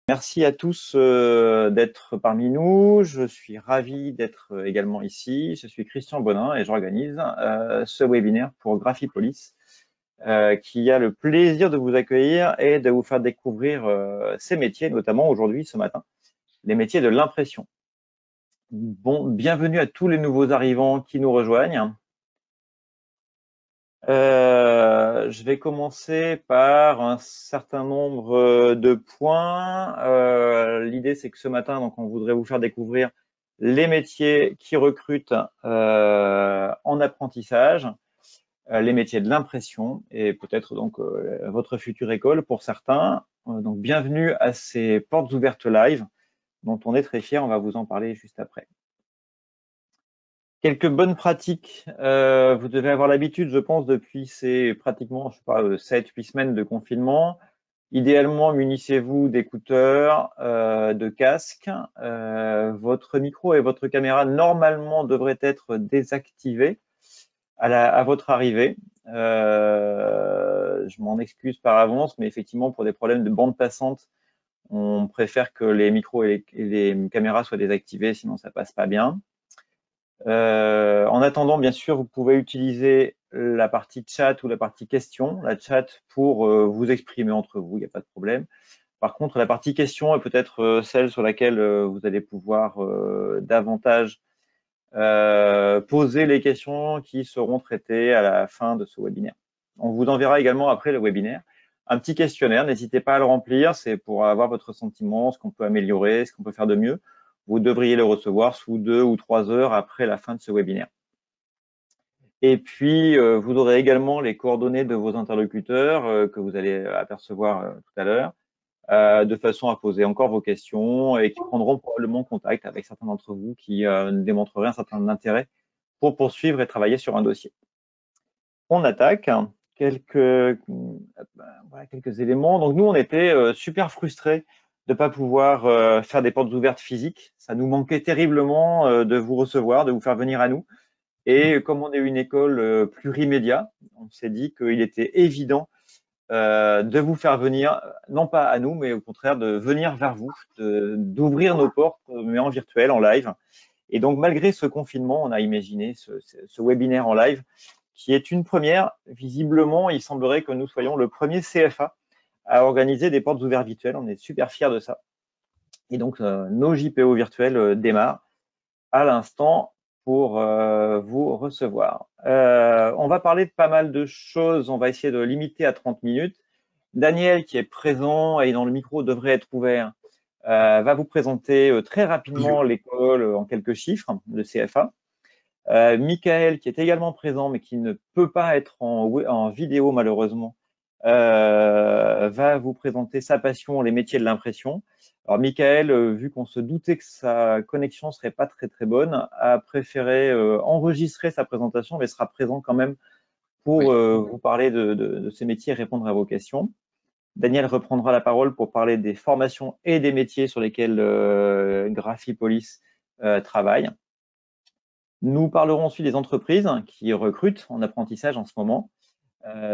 Merci à tous d'être parmi nous. Je suis ravi d'être également ici. Je suis Christian Bonin et j'organise ce webinaire pour Graphipolis qui a le plaisir de vous accueillir et de vous faire découvrir ces métiers, notamment aujourd'hui, ce matin, les métiers de l'impression. Bon, bienvenue à tous les nouveaux arrivants qui nous rejoignent. Je vais commencer par un certain nombre de points. L'idée, c'est que ce matin, donc, on voudrait vous faire découvrir les métiers qui recrutent en apprentissage, les métiers de l'impression et peut-être donc votre future école pour certains. Donc, bienvenue à ces portes ouvertes live dont on est très fiers. On va vous en parler juste après. Quelques bonnes pratiques. Vous devez avoir l'habitude, je pense, depuis ces pratiquement, je sais pas, 7-8 semaines de confinement. Idéalement, munissez-vous d'écouteurs, de casques. Votre micro et votre caméra, normalement, devraient être désactivés à votre arrivée. Je m'en excuse par avance, mais effectivement, pour des problèmes de bande passante, on préfère que les micros et les caméras soient désactivés, sinon ça passe pas bien. En attendant, bien sûr, vous pouvez utiliser la partie chat ou la partie question. La chat pour vous exprimer entre vous, il n'y a pas de problème. Par contre, la partie question est peut-être celle sur laquelle vous allez pouvoir davantage poser les questions qui seront traitées à la fin de ce webinaire. On vous enverra également après le webinaire un petit questionnaire. N'hésitez pas à le remplir. C'est pour avoir votre sentiment, ce qu'on peut améliorer, ce qu'on peut faire de mieux. Vous devriez le recevoir sous 2 ou 3 heures après la fin de ce webinaire. Et puis, vous aurez également les coordonnées de vos interlocuteurs que vous allez apercevoir tout à l'heure, de façon à poser encore vos questions et qui prendront probablement contact avec certains d'entre vous qui démontreraient un certain intérêt pour poursuivre et travailler sur un dossier. On attaque quelques éléments. Donc nous, on était super frustrés de ne pas pouvoir faire des portes ouvertes physiques. Ça nous manquait terriblement de vous recevoir, de vous faire venir à nous. Et comme on est une école plurimédia, on s'est dit qu'il était évident de vous faire venir, non pas à nous, mais au contraire de venir vers vous, d'ouvrir nos portes, mais en virtuel, en live. Et donc, malgré ce confinement, on a imaginé ce webinaire en live qui est une première. Visiblement, il semblerait que nous soyons le premier CFA à organiser des portes ouvertes virtuelles. On est super fiers de ça. Et donc, nos JPO virtuels démarrent à l'instant pour vous recevoir. On va parler de pas mal de choses. On va essayer de limiter à 30 minutes. Daniel, qui est présent et dont le micro devrait être ouvert, va vous présenter très rapidement l'école en quelques chiffres, le CFA. Michael, qui est également présent, mais qui ne peut pas être en vidéo malheureusement, va vous présenter sa passion, les métiers de l'impression. Alors Michael, vu qu'on se doutait que sa connexion serait pas très très bonne, a préféré enregistrer sa présentation, mais sera présent quand même pour vous parler de ces métiers et répondre à vos questions. Daniel reprendra la parole pour parler des formations et des métiers sur lesquels Graphipolis travaille. Nous parlerons ensuite des entreprises qui recrutent en apprentissage en ce moment,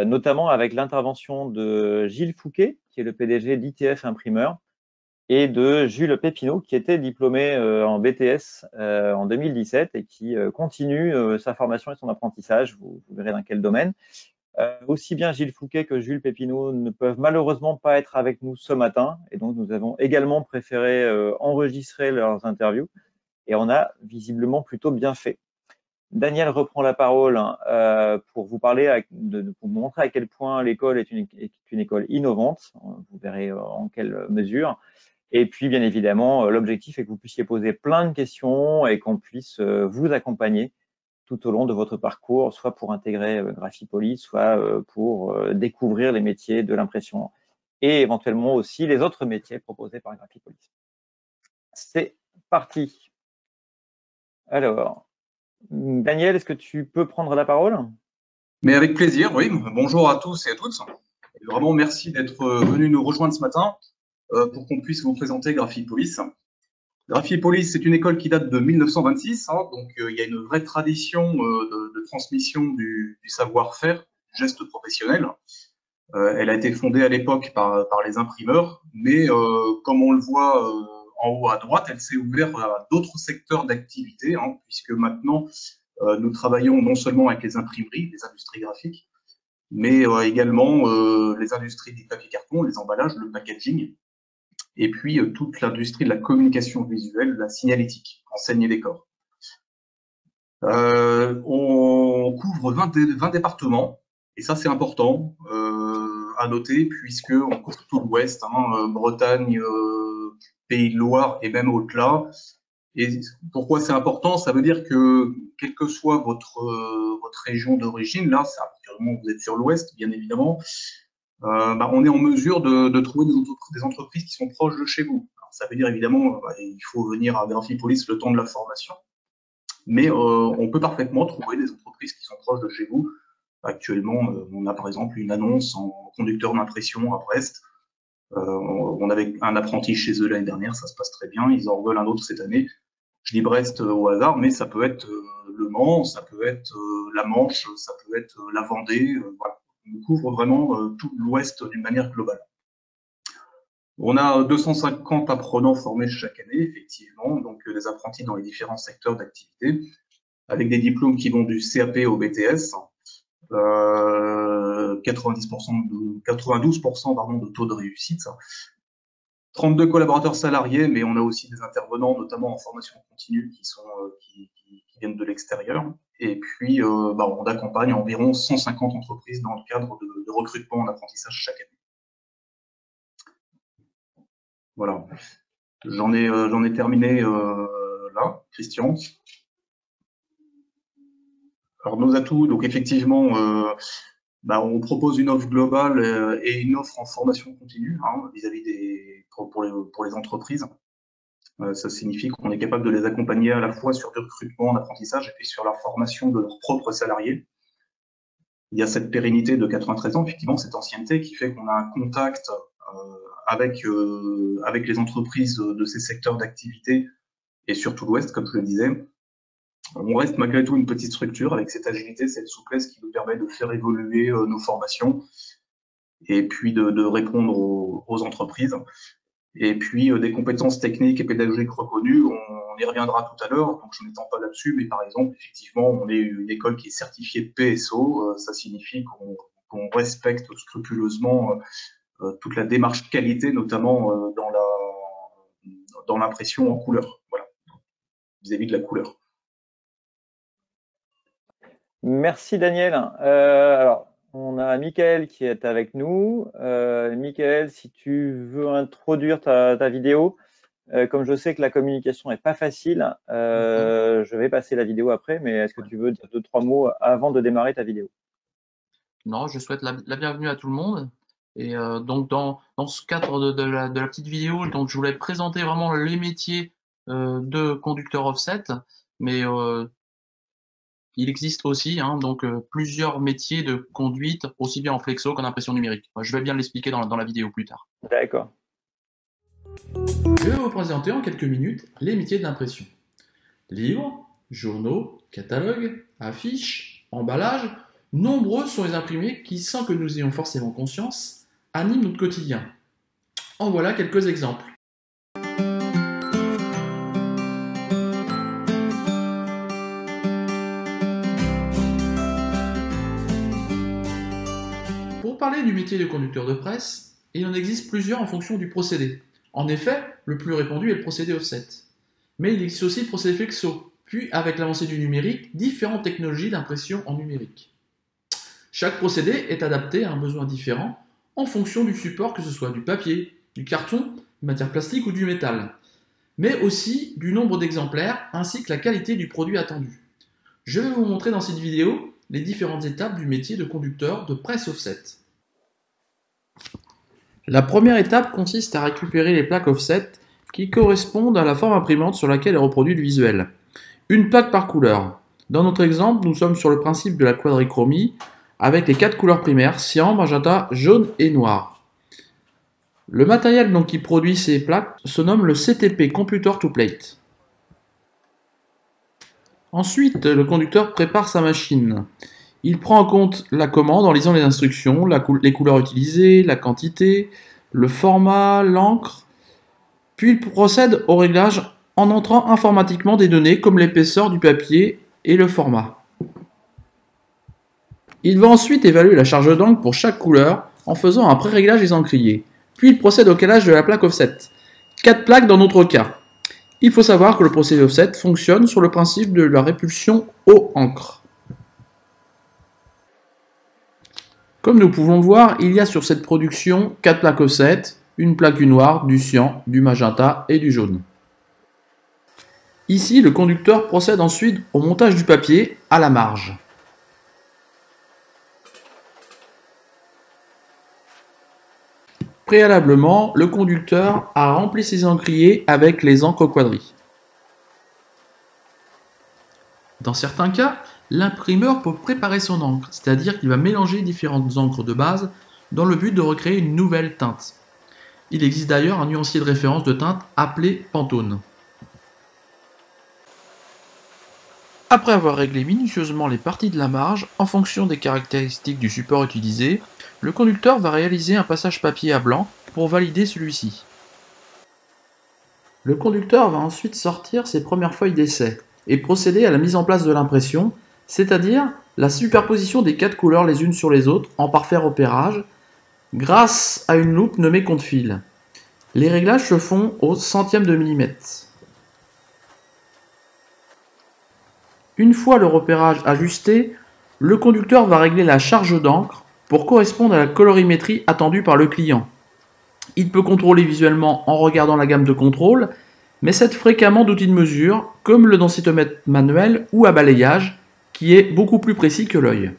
notamment avec l'intervention de Gilles Fouquet, qui est le PDG d'ITF Imprimeur, et de Jules Pépineau, qui était diplômé en BTS en 2017 et qui continue sa formation et son apprentissage. Vous verrez dans quel domaine. Aussi bien Gilles Fouquet que Jules Pépineau ne peuvent malheureusement pas être avec nous ce matin, et donc nous avons également préféré enregistrer leurs interviews, et on a visiblement plutôt bien fait. Daniel reprend la parole pour vous parler, pour vous montrer à quel point l'école est une école innovante. Vous verrez en quelle mesure. Et puis, bien évidemment, l'objectif est que vous puissiez poser plein de questions et qu'on puisse vous accompagner tout au long de votre parcours, soit pour intégrer Graphipolis, soit pour découvrir les métiers de l'impression et éventuellement aussi les autres métiers proposés par Graphipolis. C'est parti. Alors, Daniel, est-ce que tu peux prendre la parole? Mais avec plaisir, oui. Bonjour à tous et à toutes. Et vraiment, merci d'être venus nous rejoindre ce matin pour qu'on puisse vous présenter Graphipolis. Graphipolis, c'est une école qui date de 1926, donc il y a une vraie tradition de transmission du savoir-faire, du geste professionnel. Elle a été fondée à l'époque par les imprimeurs, mais comme on le voit en haut à droite, elle s'est ouverte à d'autres secteurs d'activité, hein, puisque maintenant, nous travaillons non seulement avec les imprimeries, les industries graphiques, mais également les industries du papier carton, les emballages, le packaging, et puis toute l'industrie de la communication visuelle, la signalétique, enseigne et décor. On couvre 20 départements, et ça c'est important à noter, puisqu'on couvre tout l'Ouest, hein, Bretagne, Pays de Loire et même au-delà. Et pourquoi c'est important? Ça veut dire que, quelle que soit votre région d'origine, là, c'est à partir du moment où vous êtes sur l'Ouest, bien évidemment, on est en mesure de trouver des entreprises qui sont proches de chez vous. Alors, ça veut dire évidemment, il faut venir à Graphipolis le temps de la formation, mais on peut parfaitement trouver des entreprises qui sont proches de chez vous. Actuellement, on a par exemple une annonce en conducteur d'impression à Brest. On avait un apprenti chez eux l'année dernière, ça se passe très bien. Ils en veulent un autre cette année. Je dis Brest au hasard, mais ça peut être Le Mans, ça peut être la Manche, ça peut être la Vendée. Voilà. On couvre vraiment tout l'Ouest d'une manière globale. On a 250 apprenants formés chaque année, effectivement, donc des apprentis dans les différents secteurs d'activité, avec des diplômes qui vont du CAP au BTS. 92% de taux de réussite. 32 collaborateurs salariés, mais on a aussi des intervenants, notamment en formation continue, qui viennent de l'extérieur. Et puis, on accompagne environ 150 entreprises dans le cadre de recrutement en apprentissage chaque année. Voilà. J'en ai terminé là, Christian. Alors nos atouts, donc effectivement, on propose une offre globale et une offre en formation continue, hein, vis-à-vis pour les entreprises. Ça signifie qu'on est capable de les accompagner à la fois sur du recrutement en apprentissage et puis sur la formation de leurs propres salariés. Il y a cette pérennité de 93 ans, effectivement, cette ancienneté qui fait qu'on a un contact avec les entreprises de ces secteurs d'activité et surtout l'Ouest, comme je le disais. On reste malgré tout une petite structure avec cette agilité, cette souplesse qui nous permet de faire évoluer nos formations et puis de répondre aux entreprises. Et puis des compétences techniques et pédagogiques reconnues, on y reviendra tout à l'heure, donc je ne m'étends pas là-dessus, mais par exemple, effectivement, on est une école qui est certifiée PSO, ça signifie qu'on respecte scrupuleusement toute la démarche qualité, notamment dans l'impression en couleur, voilà, vis-à-vis de la couleur. Merci Daniel. Alors, on a Michael qui est avec nous. Michael, si tu veux introduire ta vidéo, comme je sais que la communication n'est pas facile, je vais passer la vidéo après, mais est-ce que tu veux dire 2-3 mots avant de démarrer ta vidéo? Non, je souhaite la bienvenue à tout le monde. Et donc dans ce cadre de la petite vidéo, donc je voulais présenter vraiment les métiers de conducteur offset, mais il existe aussi plusieurs métiers de conduite, aussi bien en flexo qu'en impression numérique. Je vais bien l'expliquer dans la vidéo plus tard. D'accord. Je vais vous présenter en quelques minutes les métiers de l'impression. Livres, journaux, catalogues, affiches, emballages, nombreux sont les imprimés qui, sans que nous ayons forcément conscience, animent notre quotidien. En voilà quelques exemples. Pour parler du métier de conducteur de presse, il en existe plusieurs en fonction du procédé. En effet, le plus répandu est le procédé offset. Mais il existe aussi le procédé flexo, puis avec l'avancée du numérique, différentes technologies d'impression en numérique. Chaque procédé est adapté à un besoin différent en fonction du support, que ce soit du papier, du carton, de matière plastique ou du métal, mais aussi du nombre d'exemplaires ainsi que la qualité du produit attendu. Je vais vous montrer dans cette vidéo les différentes étapes du métier de conducteur de presse offset. La première étape consiste à récupérer les plaques offset qui correspondent à la forme imprimante sur laquelle est reproduit le visuel. Une plaque par couleur. Dans notre exemple, nous sommes sur le principe de la quadrichromie avec les 4 couleurs primaires, cyan, magenta, jaune et noir. Le matériel qui produit ces plaques se nomme le CTP, Computer to Plate. Ensuite, le conducteur prépare sa machine. Il prend en compte la commande en lisant les instructions, les couleurs utilisées, la quantité, le format, l'encre, puis il procède au réglage en entrant informatiquement des données comme l'épaisseur du papier et le format. Il va ensuite évaluer la charge d'encre pour chaque couleur en faisant un pré-réglage des encriers. Puis il procède au calage de la plaque offset. 4 plaques dans notre cas. Il faut savoir que le procédé offset fonctionne sur le principe de la répulsion eau-encre. Comme nous pouvons le voir, il y a sur cette production 4 plaques offset, une plaque du noir, du cyan, du magenta et du jaune. Ici, le conducteur procède ensuite au montage du papier à la marge. Préalablement, le conducteur a rempli ses encriers avec les encres quadris. Dans certains cas, l'imprimeur peut préparer son encre, c'est-à-dire qu'il va mélanger différentes encres de base dans le but de recréer une nouvelle teinte. Il existe d'ailleurs un nuancier de référence de teinte appelé Pantone. Après avoir réglé minutieusement les parties de la marge en fonction des caractéristiques du support utilisé, le conducteur va réaliser un passage papier à blanc pour valider celui-ci. Le conducteur va ensuite sortir ses premières feuilles d'essai et procéder à la mise en place de l'impression, c'est-à-dire la superposition des 4 couleurs les unes sur les autres en parfait repérage grâce à une loupe nommée compte-fil. Les réglages se font au centième de millimètre. Une fois le repérage ajusté, le conducteur va régler la charge d'encre pour correspondre à la colorimétrie attendue par le client. Il peut contrôler visuellement en regardant la gamme de contrôle, mais s'aide fréquemment d'outils de mesure comme le densitomètre manuel ou à balayage, qui est beaucoup plus précis que l'œil.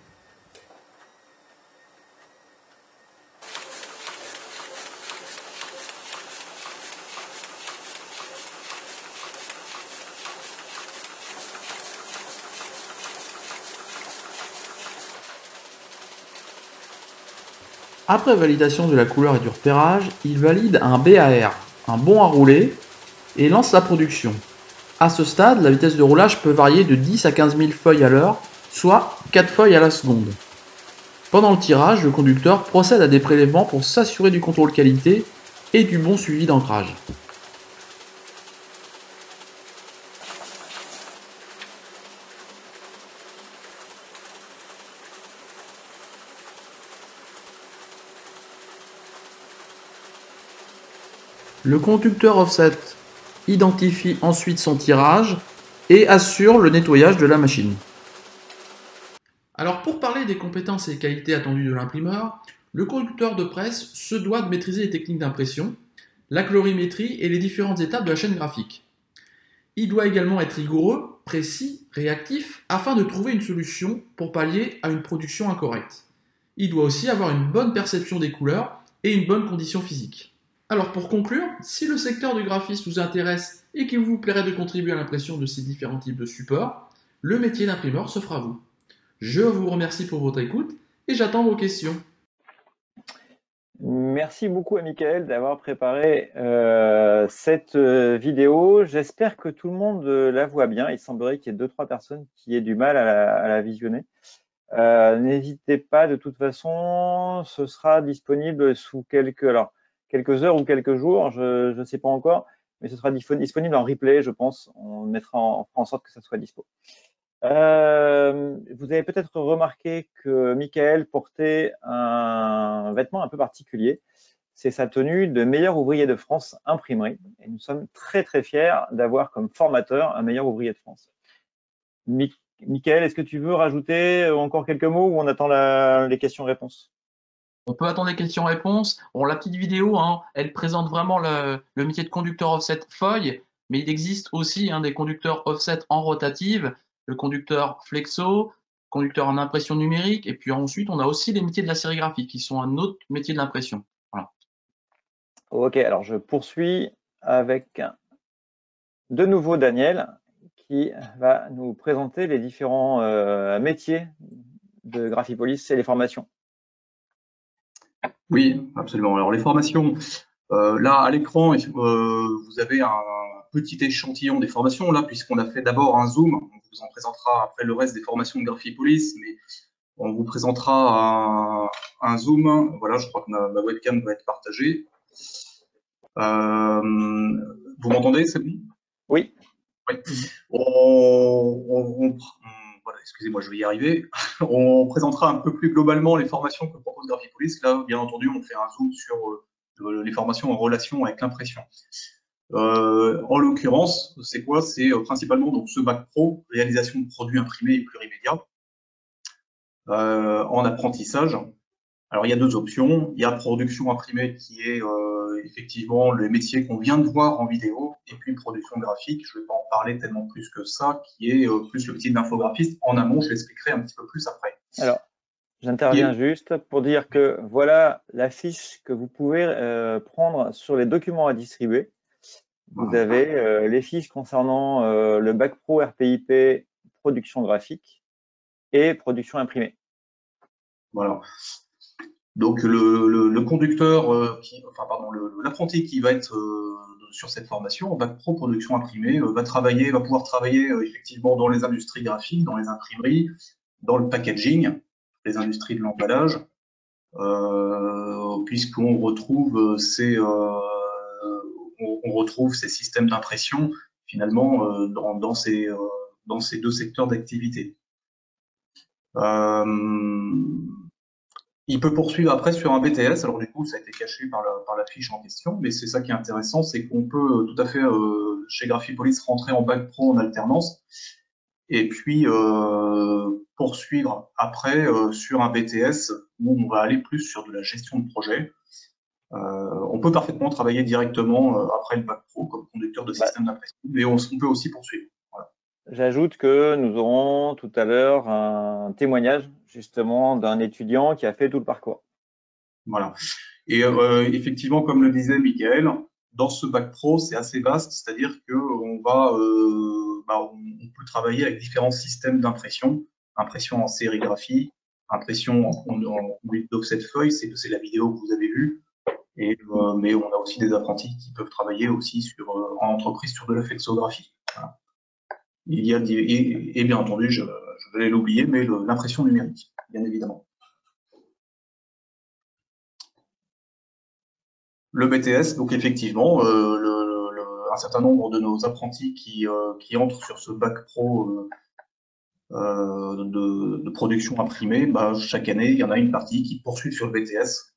Après validation de la couleur et du repérage, il valide un BAR, un bon à rouler, et lance la production. À ce stade, la vitesse de roulage peut varier de 10 à 15 000 feuilles à l'heure, soit 4 feuilles à la seconde. Pendant le tirage, le conducteur procède à des prélèvements pour s'assurer du contrôle qualité et du bon suivi d'ancrage. Le conducteur offset identifie ensuite son tirage et assure le nettoyage de la machine. Alors pour parler des compétences et qualités attendues de l'imprimeur, le conducteur de presse se doit de maîtriser les techniques d'impression, la colorimétrie et les différentes étapes de la chaîne graphique. Il doit également être rigoureux, précis, réactif, afin de trouver une solution pour pallier à une production incorrecte. Il doit aussi avoir une bonne perception des couleurs et une bonne condition physique. Alors pour conclure, si le secteur du graphisme vous intéresse et qu'il vous plairait de contribuer à l'impression de ces différents types de supports, le métier d'imprimeur s'offre à vous. Je vous remercie pour votre écoute et j'attends vos questions. Merci beaucoup à Michael d'avoir préparé cette vidéo. J'espère que tout le monde la voit bien. Il semblerait qu'il y ait 2-3 personnes qui aient du mal à la visionner. N'hésitez pas, de toute façon, ce sera disponible sous quelques heures ou quelques jours, je ne sais pas encore, mais ce sera disponible en replay, je pense. On fera en sorte que ça soit dispo. Vous avez peut-être remarqué que Michael portait un vêtement un peu particulier. C'est sa tenue de meilleur ouvrier de France imprimerie. Et nous sommes très très fiers d'avoir comme formateur un meilleur ouvrier de France. Michael, est-ce que tu veux rajouter encore quelques mots ou on attend les questions-réponses? On peut attendre les questions-réponses. Bon, la petite vidéo, elle présente vraiment le métier de conducteur offset feuille, mais il existe aussi des conducteurs offset en rotative, le conducteur flexo, conducteur en impression numérique, et puis ensuite on a aussi les métiers de la sérigraphie qui sont un autre métier de l'impression. Voilà. Ok, alors je poursuis avec de nouveau Daniel qui va nous présenter les différents métiers de Graphipolis et les formations. Oui, absolument. Alors les formations, là à l'écran, vous avez un petit échantillon des formations là, puisqu'on a fait d'abord un zoom. On vous en présentera après le reste des formations de Graphipolis, mais On vous présentera un zoom. Voilà, je crois que ma webcam va être partagée. Vous m'entendez, c'est bon? Oui. Oui. Voilà, excusez-moi, je vais y arriver. On présentera un peu plus globalement les formations que propose Graphipolis. Là, bien entendu, on fait un zoom sur les formations en relation avec l'impression. En l'occurrence, c'est quoi? C'est principalement donc ce bac pro, réalisation de produits imprimés et plurimédia, en apprentissage. Alors, il y a deux options. Il y a production imprimée qui est effectivement le métier qu'on vient de voir en vidéo, et puis production graphique, je ne vais pas en parler tellement plus que ça, qui est plus le métier d'infographiste. En amont, je l'expliquerai un petit peu plus après. Alors, j'interviens juste pour dire que voilà la fiche que vous pouvez prendre sur les documents à distribuer. Vous avez les fiches concernant le bac pro RPIP, production graphique et production imprimée. Voilà. Donc le conducteur, l'apprenti qui va être sur cette formation, bac pro production imprimée, va pouvoir travailler effectivement dans les industries graphiques, dans les imprimeries, dans le packaging, les industries de l'emballage, puisqu'on retrouve on retrouve ces systèmes d'impression finalement dans ces deux secteurs d'activité. Il peut poursuivre après sur un BTS. Alors du coup, ça a été caché par la fiche en question, mais c'est ça qui est intéressant, c'est qu'on peut tout à fait chez Graphipolis rentrer en bac pro en alternance et puis poursuivre après sur un BTS où on va aller plus sur de la gestion de projet. On peut parfaitement travailler directement après le bac pro comme conducteur de système d'impression, mais on peut aussi poursuivre. Voilà. J'ajoute que nous aurons tout à l'heure un témoignage justement d'un étudiant qui a fait tout le parcours. Voilà. Et effectivement, comme le disait Mickaël, dans ce bac pro, c'est assez vaste, c'est-à-dire qu'on on peut travailler avec différents systèmes d'impression, impression en sérigraphie, impression en d'offset feuille, c'est la vidéo que vous avez vue, mais on a aussi des apprentis qui peuvent travailler aussi en entreprise sur de la flexographie. Voilà. Il y a et bien entendu, je vais l'oublier, mais l'impression numérique, bien évidemment. Le BTS, donc effectivement, un certain nombre de nos apprentis qui entrent sur ce bac pro de production imprimée, chaque année, il y en a une partie qui poursuit sur le BTS.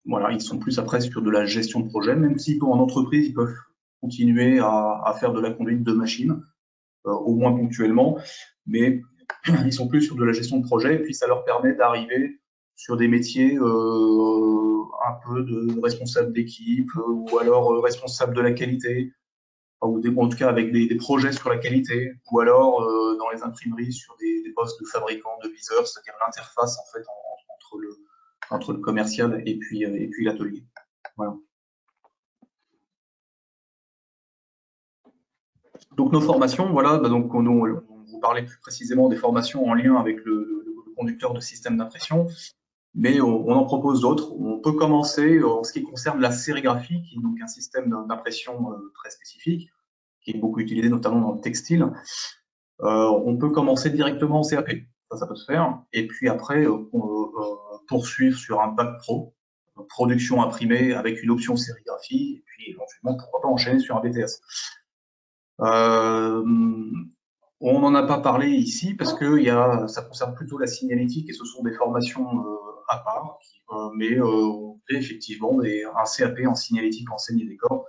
Voilà, ils sont plus après sur de la gestion de projet, même si en entreprise, ils peuvent continuer à faire de la conduite de machine, au moins ponctuellement, mais ils sont plus sur de la gestion de projet, et puis ça leur permet d'arriver sur des métiers un peu de responsable d'équipe ou alors responsable de la qualité, ou en tout cas avec des projets sur la qualité, ou alors dans les imprimeries sur des postes de fabricants, de viseurs, c'est-à-dire l'interface en fait entre le commercial et puis l'atelier. Voilà. Donc nos formations, voilà, donc on vous parlait plus précisément des formations en lien avec le conducteur de système d'impression, mais on en propose d'autres. On peut commencer en ce qui concerne la sérigraphie, qui est donc un système d'impression très spécifique, qui est beaucoup utilisé notamment dans le textile. On peut commencer directement en CAP, ça peut se faire, et puis après poursuivre sur un bac pro, production imprimée avec une option sérigraphie, et puis éventuellement pourquoi pas enchaîner sur un BTS. On n'en a pas parlé ici parce que ça concerne plutôt la signalétique et ce sont des formations à part, mais on fait effectivement un CAP en signalétique enseigne et décor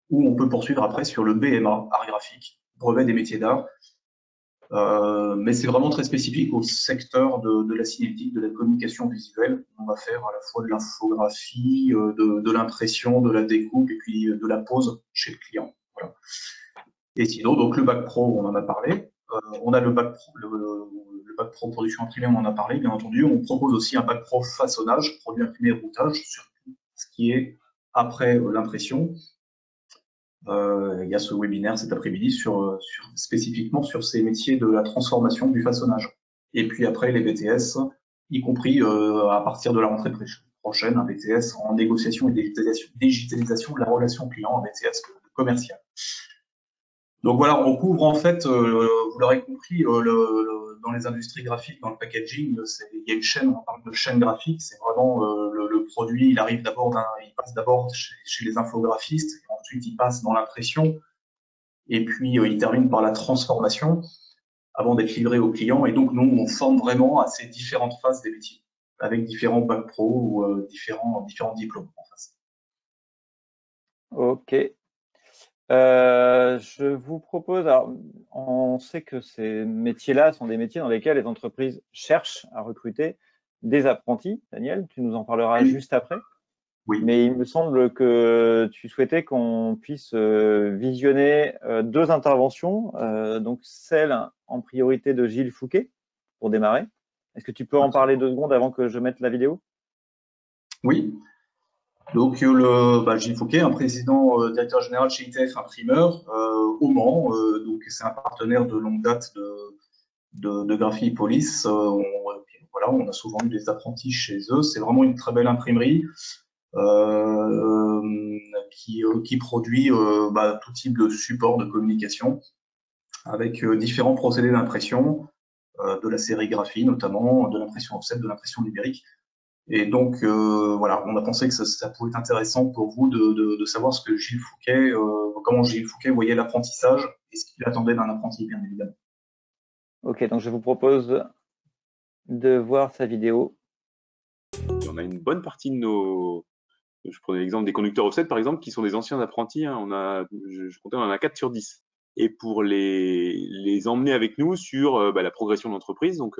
où on peut poursuivre après sur le BMA, art graphique, brevet des métiers d'art. Mais c'est vraiment très spécifique au secteur de la signalétique, de la communication visuelle. On va faire à la fois de l'infographie, de l'impression, de la découpe et puis de la pose chez le client. Voilà. Et sinon, donc le bac pro, on en a parlé. On a le bac pro production imprimée, on en a parlé, bien entendu. On propose aussi un bac pro façonnage, produit imprimé et routage, sur ce qui est après l'impression. Il y a ce webinaire cet après-midi spécifiquement sur ces métiers de la transformation du façonnage. Et puis après, les BTS, y compris à partir de la rentrée prochaine, un BTS en négociation et digitalisation de la relation client, un BTS commercial. Donc voilà, on couvre en fait, vous l'aurez compris, dans les industries graphiques, dans le packaging, il y a une chaîne, on parle de chaîne graphique, c'est vraiment le produit, il passe d'abord chez les infographistes, et ensuite il passe dans l'impression, et puis il termine par la transformation avant d'être livré au client. Et donc nous, on forme vraiment à ces différentes phases des métiers, avec différents bacs pro ou différents diplômes en face. Ok. Je vous propose, alors, on sait que ces métiers-là sont des métiers dans lesquels les entreprises cherchent à recruter des apprentis. Daniel, tu nous en parleras Oui. juste après. Oui. Mais il me semble que tu souhaitais qu'on puisse visionner deux interventions, donc celle en priorité de Gilles Fouquet, pour démarrer. Est-ce que tu peux en parler 2 secondes avant que je mette la vidéo? Oui. Donc Gilles Fouquet, un président directeur général chez ITF Imprimeur au Mans. Donc c'est un partenaire de longue date de Graphie Police. Voilà, on a souvent eu des apprentis chez eux. C'est vraiment une très belle imprimerie qui produit tout type de support de communication avec différents procédés d'impression, de la sérigraphie notamment, de l'impression offset, de l'impression numérique. Et donc, voilà, on a pensé que ça pouvait être intéressant pour vous de savoir ce que Gilles Fouquet, comment Gilles Fouquet voyait l'apprentissage et ce qu'il attendait d'un apprenti, bien évidemment. Ok, donc je vous propose de voir sa vidéo. Et on a une bonne partie de je prenais l'exemple des conducteurs offset, par exemple, qui sont des anciens apprentis. Hein. Je comptais, on en a 4 sur 10. Et pour les emmener avec nous sur la progression de l'entreprise, donc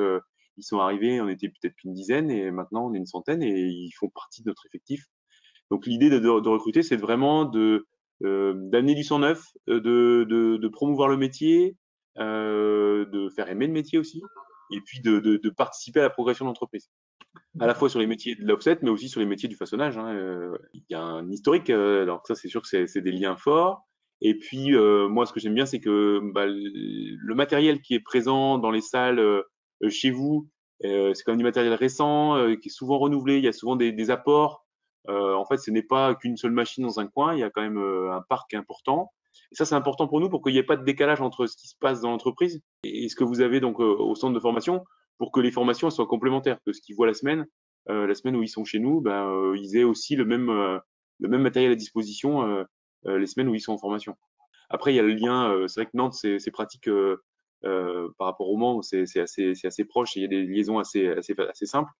ils sont arrivés, on était peut-être qu'une dizaine, et maintenant on est une centaine, et ils font partie de notre effectif. Donc l'idée de recruter, c'est vraiment d'amener du sang neuf, de promouvoir le métier, de faire aimer le métier aussi, et puis de participer à la progression de l'entreprise. À la fois sur les métiers de l'offset, mais aussi sur les métiers du façonnage. Hein. Il y a un historique, alors ça c'est sûr que c'est des liens forts. Et puis moi ce que j'aime bien, c'est que le matériel qui est présent dans les salles chez vous, c'est quand même du matériel récent, qui est souvent renouvelé, il y a souvent des apports. En fait, ce n'est pas qu'une seule machine dans un coin, il y a quand même un parc important. Et ça, c'est important pour nous pour qu'il n'y ait pas de décalage entre ce qui se passe dans l'entreprise et ce que vous avez donc au centre de formation, pour que les formations soient complémentaires, que ce qu'ils voient la semaine où ils sont chez nous, ils aient aussi le même matériel à disposition les semaines où ils sont en formation. Après, il y a le lien, c'est vrai que Nantes, c'est pratique par rapport au Mans, c'est assez proche et il y a des liaisons assez simples.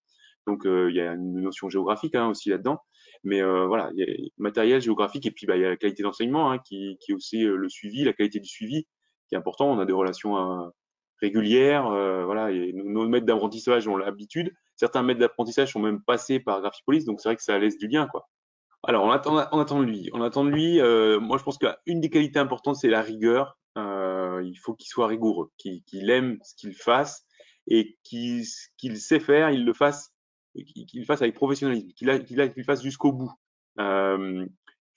Donc, il y a une notion géographique hein, aussi là-dedans. Mais voilà, il y a matériel, géographique, et puis il y a la qualité d'enseignement hein, qui est aussi le suivi, la qualité du suivi qui est important. On a des relations régulières, voilà, et nos maîtres d'apprentissage ont l'habitude. Certains maîtres d'apprentissage sont même passés par Graphipolis, donc c'est vrai que ça laisse du lien, quoi. Alors, on attend de lui. Moi, je pense qu'une des qualités importantes, c'est la rigueur. Il faut qu'il soit rigoureux, qu'il aime ce qu'il fasse et qu'il sait faire, il le fasse avec professionnalisme, qu'il le fasse jusqu'au bout. Je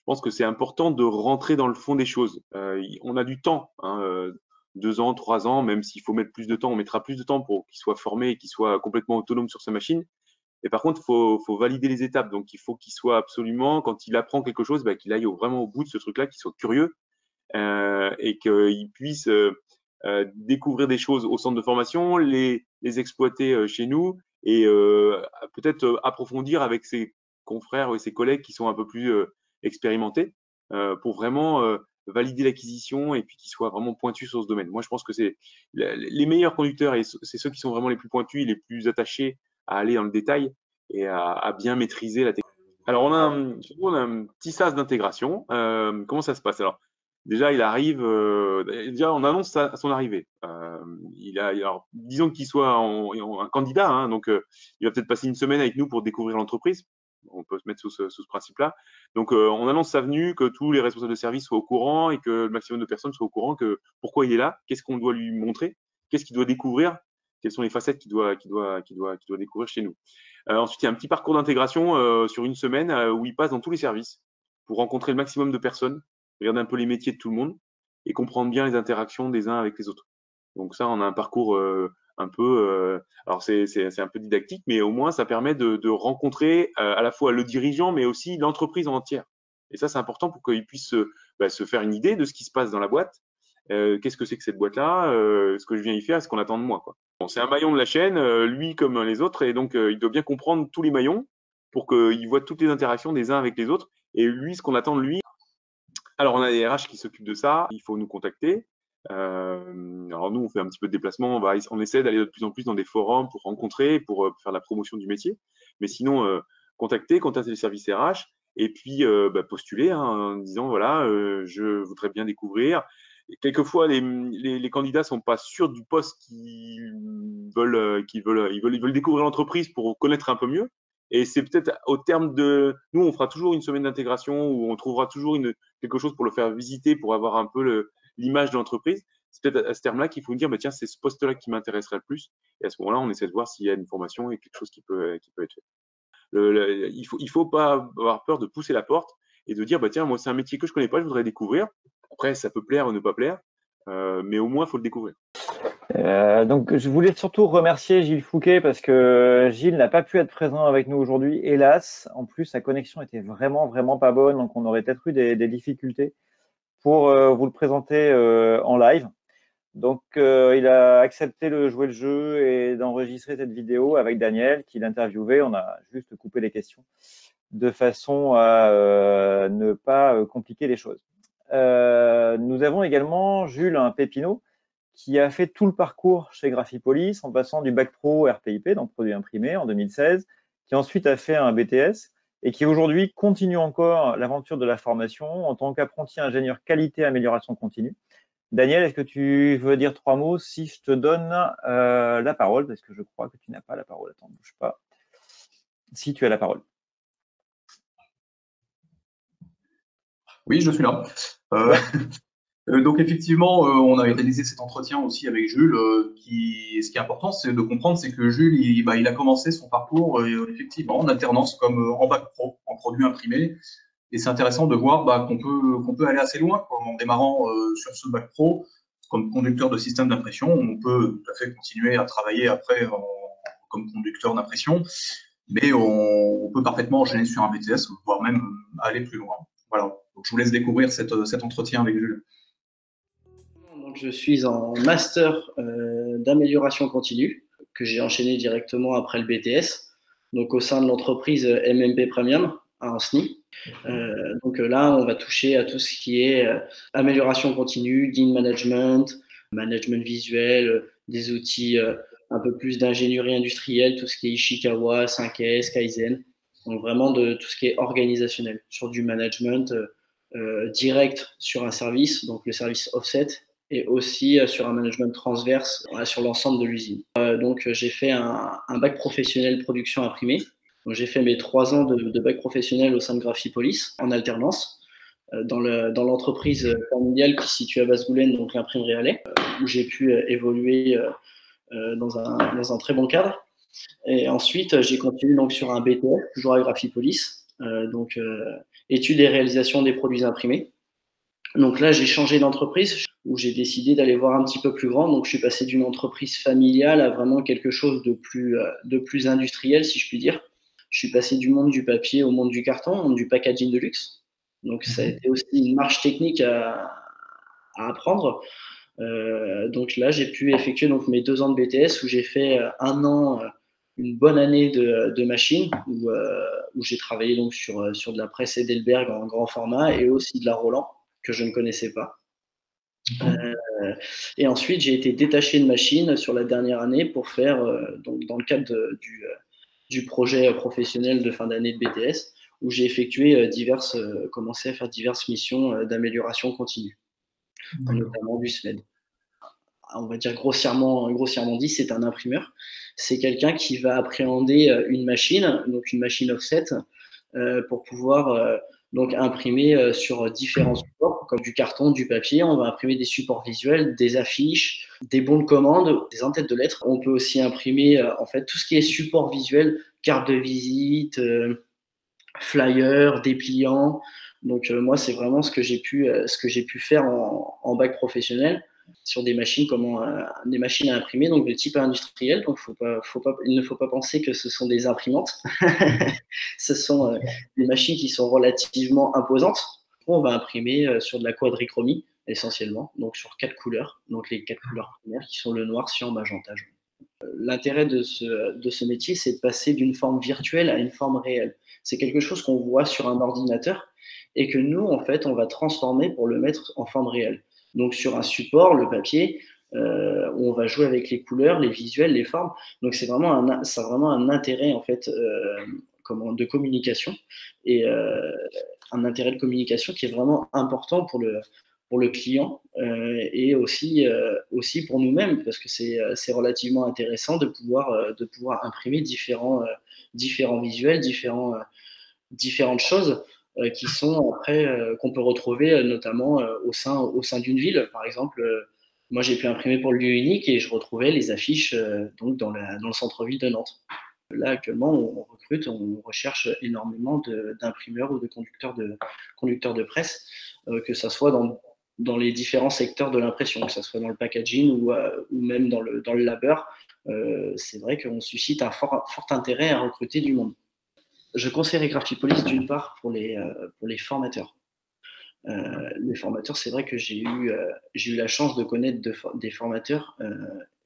pense que c'est important de rentrer dans le fond des choses. On a du temps, hein, 2 ans, 3 ans, même s'il faut mettre plus de temps, on mettra plus de temps pour qu'il soit formé et qu'il soit complètement autonome sur sa machine. Et par contre, faut valider les étapes. Donc, il faut qu'il soit absolument, quand il apprend quelque chose, qu'il aille vraiment au bout de ce truc-là, qu'il soit curieux et qu'il puisse découvrir des choses au centre de formation, les exploiter chez nous et peut-être approfondir avec ses confrères et ses collègues qui sont un peu plus expérimentés pour vraiment valider l'acquisition et puis qu'ils soient vraiment pointus sur ce domaine. Moi, je pense que c'est les meilleurs conducteurs et c'est ceux qui sont vraiment les plus pointus et les plus attachés à aller dans le détail et à bien maîtriser la technique. Alors, on a un petit sas d'intégration. Comment ça se passe? Alors, déjà, il arrive. Déjà, on annonce son arrivée. Alors, disons qu'il soit un candidat, hein, donc il va peut-être passer une semaine avec nous pour découvrir l'entreprise. On peut se mettre sous ce principe-là. Donc, on annonce sa venue, que tous les responsables de service soient au courant et que le maximum de personnes soient au courant que pourquoi il est là, qu'est-ce qu'on doit lui montrer, qu'est-ce qu'il doit découvrir, quelles sont les facettes qu'il doit découvrir chez nous. Ensuite, il y a un petit parcours d'intégration sur une semaine où il passe dans tous les services pour rencontrer le maximum de personnes, regarder un peu les métiers de tout le monde et comprendre bien les interactions des uns avec les autres. Donc ça, on a un parcours un peu, alors c'est un peu didactique, mais au moins ça permet de rencontrer à la fois le dirigeant, mais aussi l'entreprise en entière. Et ça, c'est important pour qu'il puisse se faire une idée de ce qui se passe dans la boîte qu'est-ce que c'est que cette boîte-là, ce que je viens y faire, ce qu'on attend de moi, quoi. Bon, c'est un maillon de la chaîne, lui comme les autres, et donc il doit bien comprendre tous les maillons pour qu'il voit toutes les interactions des uns avec les autres, et lui, ce qu'on attend de lui. Alors, on a des RH qui s'occupent de ça, il faut nous contacter. Alors nous, on fait un petit peu de déplacement, on essaie d'aller de plus en plus dans des forums pour rencontrer, pour faire la promotion du métier. Mais sinon, contacter les services RH, et puis postuler en disant voilà, je voudrais bien découvrir. Et quelquefois, les candidats sont pas sûrs du poste qu'ils veulent, ils veulent découvrir l'entreprise pour connaître un peu mieux. Et c'est peut-être au terme de, nous, on fera toujours une semaine d'intégration où on trouvera toujours quelque chose pour le faire visiter, pour avoir un peu l'image de l'entreprise. C'est peut-être à ce terme-là qu'il faut nous dire, tiens, c'est ce poste-là qui m'intéresserait le plus. Et à ce moment-là, on essaie de voir s'il y a une formation et quelque chose qui peut être fait. Il faut pas avoir peur de pousser la porte et de dire, tiens, moi, c'est un métier que je connais pas, je voudrais découvrir. Après, ça peut plaire ou ne pas plaire, mais au moins, il faut le découvrir. Donc, je voulais surtout remercier Gilles Fouquet parce que Gilles n'a pas pu être présent avec nous aujourd'hui, hélas. En plus, sa connexion était vraiment, vraiment pas bonne, donc on aurait peut-être eu des difficultés pour vous le présenter en live. Donc, il a accepté de jouer le jeu et d'enregistrer cette vidéo avec Daniel, qui l'interviewait. On a juste coupé les questions de façon à ne pas compliquer les choses. Nous avons également Jules Pépineau, qui a fait tout le parcours chez Graphipolis en passant du bac pro RPIP, donc produit imprimé, en 2016, qui ensuite a fait un BTS et qui aujourd'hui continue encore l'aventure de la formation en tant qu'apprenti ingénieur qualité amélioration continue. Daniel, est-ce que tu veux dire 3 mots si je te donne la parole? Parce que je crois que tu n'as pas la parole. Attends, bouge pas. Si tu as la parole. Oui, je suis là. Donc effectivement, on a réalisé cet entretien aussi avec Jules. Ce qui est important, c'est de comprendre, c'est que Jules, il a commencé son parcours effectivement en alternance comme en bac pro, en produit imprimé. Et c'est intéressant de voir qu'on peut aller assez loin en démarrant sur ce bac pro comme conducteur de système d'impression. On peut tout à fait continuer à travailler après comme conducteur d'impression, mais on peut parfaitement enchaîner sur un BTS, voire même aller plus loin. Voilà. Donc, je vous laisse découvrir cet entretien avec Jules. Donc, je suis en master d'amélioration continue que j'ai enchaîné directement après le BTS, donc au sein de l'entreprise MMP Premium à Ancenis. Donc là, on va toucher à tout ce qui est amélioration continue, lean management, management visuel, des outils un peu plus d'ingénierie industrielle, tout ce qui est Ishikawa, 5S, Kaizen. Donc vraiment de tout ce qui est organisationnel, sur du management direct sur un service, donc le service offset, et aussi sur un management transverse sur l'ensemble de l'usine. Donc j'ai fait un bac professionnel production imprimée. Donc j'ai fait mes 3 ans de bac professionnel au sein de Graphipolis en alternance dans l'entreprise familiale qui se situe à Basse-Goulaine, donc l'imprimerie Allais, où j'ai pu évoluer dans un très bon cadre. Et ensuite, j'ai continué donc sur un BTS, toujours à Graphipolis, donc études et réalisation des produits imprimés. Donc là, j'ai changé d'entreprise où j'ai décidé d'aller voir un petit peu plus grand. Donc je suis passé d'une entreprise familiale à vraiment quelque chose de plus industriel, si je puis dire. Je suis passé du monde du papier au monde du carton, au monde du packaging de luxe. Donc ça a été aussi une marche technique à apprendre. Donc là, j'ai pu effectuer donc mes 2 ans de BTS où j'ai fait 1 an, une bonne année de machine où j'ai travaillé donc sur de la presse Edelberg en grand format et aussi de la Roland que je ne connaissais pas. Et ensuite, j'ai été détaché de machine sur la dernière année pour faire, donc dans le cadre du projet professionnel de fin d'année de BTS, où j'ai effectué commencé à faire diverses missions d'amélioration continue, notamment du SMED. On va dire grossièrement dit, c'est un imprimeur. C'est quelqu'un qui va appréhender une machine, donc une machine offset, pour pouvoir donc imprimer sur différents supports, comme du carton, du papier. On va imprimer des supports visuels, des affiches, des bons de commande, des en-têtes de lettres. On peut aussi imprimer en fait tout ce qui est support visuel, carte de visite, flyers, dépliants. Donc moi, c'est vraiment ce que j'ai pu faire en bac professionnel sur des machines des machines à imprimer, donc de type industriel. Donc il ne faut pas penser que ce sont des imprimantes. Ce sont des machines qui sont relativement imposantes. On va imprimer sur de la quadrichromie, essentiellement, donc sur 4 couleurs, donc les 4 couleurs primaires qui sont le noir, cyan, magenta, jaune. L'intérêt de ce métier, c'est de passer d'une forme virtuelle à une forme réelle. C'est quelque chose qu'on voit sur un ordinateur et que nous, en fait, on va transformer pour le mettre en forme réelle. Donc sur un support, le papier, où on va jouer avec les couleurs, les visuels, les formes. Donc ça a vraiment un intérêt en fait de communication et un intérêt de communication qui est vraiment important pour le client et aussi pour nous-mêmes parce que c'est relativement intéressant de pouvoir imprimer différents visuels, différentes choses qui sont après qu'on peut retrouver notamment au sein d'une ville. Par exemple, moi j'ai pu imprimer pour le lieu unique et je retrouvais les affiches donc dans le centre-ville de Nantes. Là actuellement on recherche énormément d'imprimeurs ou de conducteurs de presse, que ça soit dans les différents secteurs de l'impression, que ce soit dans le packaging ou même dans le labeur. C'est vrai qu'on suscite un fort intérêt à recruter du monde. Je conseillerais Graphipolis d'une part pour les formateurs. Les formateurs, c'est vrai que j'ai eu la chance de connaître des formateurs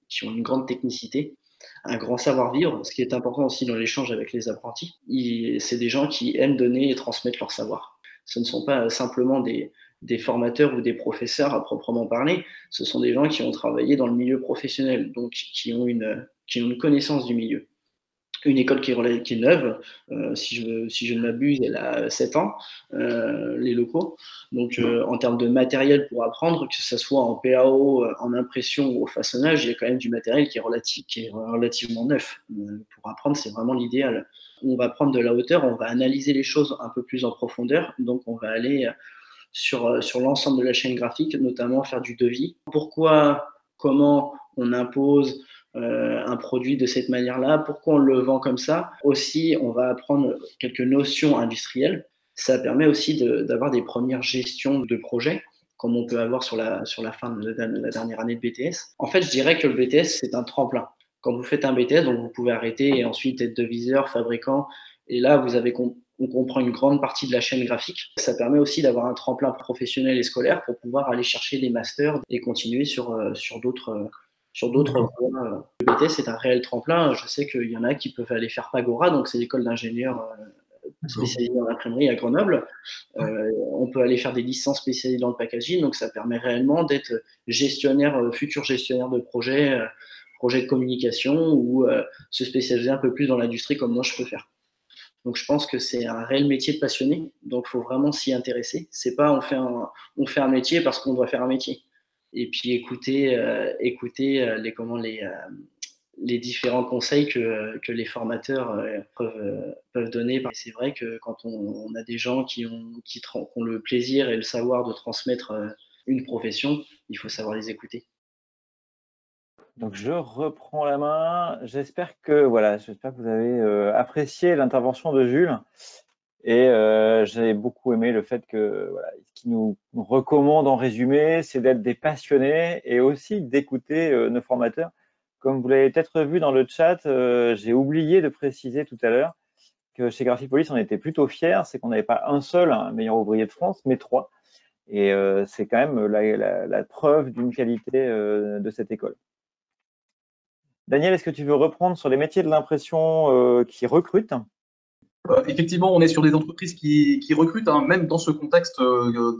qui ont une grande technicité, un grand savoir-vivre, ce qui est important aussi dans l'échange avec les apprentis. C'est des gens qui aiment donner et transmettre leur savoir. Ce ne sont pas simplement des formateurs ou des professeurs à proprement parler, ce sont des gens qui ont travaillé dans le milieu professionnel, donc qui ont une connaissance du milieu. Une école qui est neuve, si je ne m'abuse, elle a 7 ans, les locaux. Donc, en termes de matériel pour apprendre, que ce soit en PAO, en impression ou au façonnage, il y a quand même du matériel qui est relativement neuf. Pour apprendre, c'est vraiment l'idéal. On va prendre de la hauteur, on va analyser les choses un peu plus en profondeur. Donc, on va aller sur l'ensemble de la chaîne graphique, notamment faire du devis. Pourquoi, comment on impose un produit de cette manière-là, pourquoi on le vend comme ça. Aussi, on va apprendre quelques notions industrielles. Ça permet aussi d'avoir des premières gestions de projets, comme on peut avoir sur la fin de la dernière année de BTS. En fait, je dirais que le BTS, c'est un tremplin. Quand vous faites un BTS, donc vous pouvez arrêter et ensuite être deviseur, fabricant, et là, on comprend une grande partie de la chaîne graphique. Ça permet aussi d'avoir un tremplin professionnel et scolaire pour pouvoir aller chercher des masters et continuer sur d'autres voies. Le BTS, c'est un réel tremplin. Je sais qu'il y en a qui peuvent aller faire Pagora, donc c'est l'école d'ingénieurs spécialisée dans l'imprimerie à Grenoble. On peut aller faire des licences spécialisées dans le packaging, donc ça permet réellement d'être futur gestionnaire de projet de communication ou se spécialiser un peu plus dans l'industrie comme moi je peux faire. Donc je pense que c'est un réel métier de passionné, donc il faut vraiment s'y intéresser. C'est pas on fait un métier parce qu'on doit faire un métier. Et puis écouter les différents conseils que les formateurs peuvent donner. C'est vrai que quand on a des gens qui ont le plaisir et le savoir de transmettre une profession, il faut savoir les écouter. Donc je reprends la main. J'espère que vous avez apprécié l'intervention de Jules. Et j'ai beaucoup aimé le fait que ce qu'il nous recommande en résumé, c'est d'être des passionnés et aussi d'écouter nos formateurs. Comme vous l'avez peut-être vu dans le chat, j'ai oublié de préciser tout à l'heure que chez Graphipolis, on était plutôt fiers. C'est qu'on n'avait pas un seul meilleur ouvrier de France, mais 3. Et c'est quand même la preuve d'une qualité de cette école. Daniel, est-ce que tu veux reprendre sur les métiers de l'impression qui recrutent ? Effectivement, on est sur des entreprises qui recrutent, hein, même dans ce contexte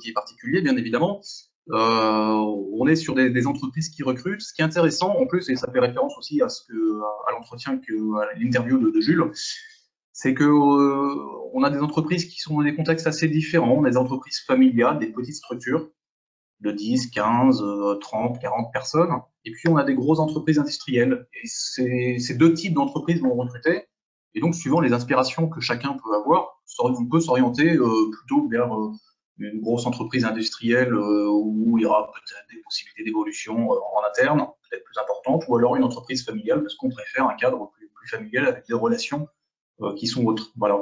qui est particulier, bien évidemment. On est sur des entreprises qui recrutent. Ce qui est intéressant, en plus, et ça fait référence aussi à l'entretien, à l'interview de Jules, c'est que on a des entreprises qui sont dans des contextes assez différents. On a des entreprises familiales, des petites structures de 10, 15, 30, 40 personnes. Et puis, on a des grosses entreprises industrielles. Et ces deux types d'entreprises vont recruter. Et donc, suivant les inspirations que chacun peut avoir, on peut s'orienter plutôt vers une grosse entreprise industrielle où il y aura peut-être des possibilités d'évolution en interne, peut-être plus importantes, ou alors une entreprise familiale, parce qu'on préfère un cadre plus familial avec des relations qui sont autres. Voilà.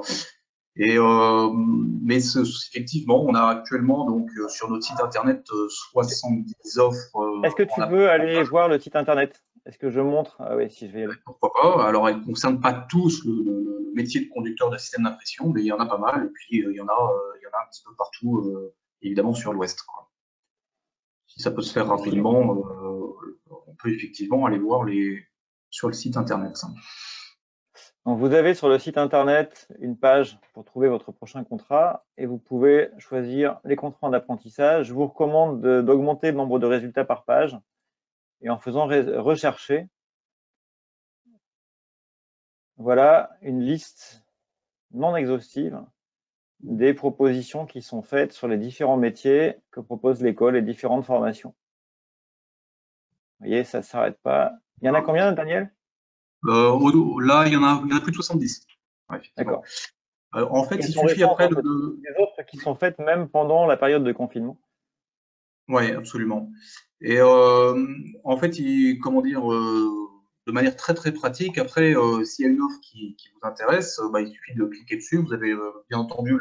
Et mais effectivement, on a actuellement donc sur notre site internet 70 offres. Est-ce que tu veux aller voir le site internet ? Est-ce que je montre ? Ah oui, si je vais y aller. Pourquoi pas. Alors, elles ne concernent pas tous le métier de conducteur de système d'impression, mais il y en a pas mal. Et puis, il y en a un petit peu partout, évidemment, sur l'Ouest. si ça peut se faire rapidement, on peut effectivement aller voir sur le site internet. Donc, vous avez sur le site internet une page pour trouver votre prochain contrat et vous pouvez choisir les contrats en apprentissage. Je vous recommande d'augmenter le nombre de résultats par page et en faisant rechercher. Voilà une liste non exhaustive des propositions qui sont faites sur les différents métiers que propose l'école et différentes formations. Vous voyez, ça ne s'arrête pas. Il y en a combien, Daniel? Là, il y en a plus de 70. Ouais, d'accord. En fait, il suffit après des autres qui sont faites même pendant la période de confinement. Oui, absolument. Et en fait, comment dire, de manière très très pratique, après, s'il y a une offre qui vous intéresse, il suffit de cliquer dessus. Vous avez bien entendu